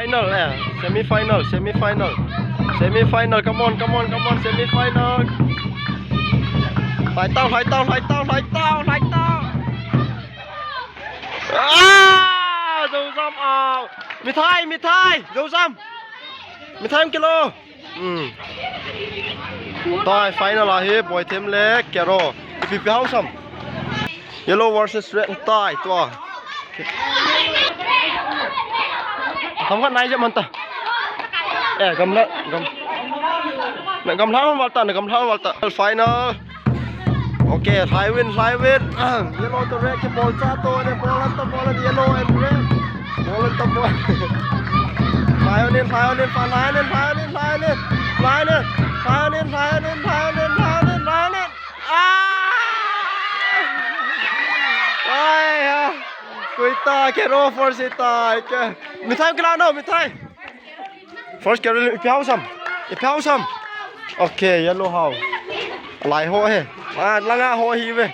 semi-final semi-final semi-final semi-final come on semi-final 来到dấu xăm mì thái dấu xăm mì thái 1 kilo toi final là hi boy thêm leg kero if you how some yellow versus red tai tua không có này chứ mình ta cầm lợn cầm tháo vào tận final ok Thái win yellow to red cái ball ra tôi này ball lên yellow and red ball lên tập ball fly lên Quỳ ta cái rô first ta cái mi thay cái nào mi thay first cái iphao sam ok yellow how lại hoa he langa hoa hi về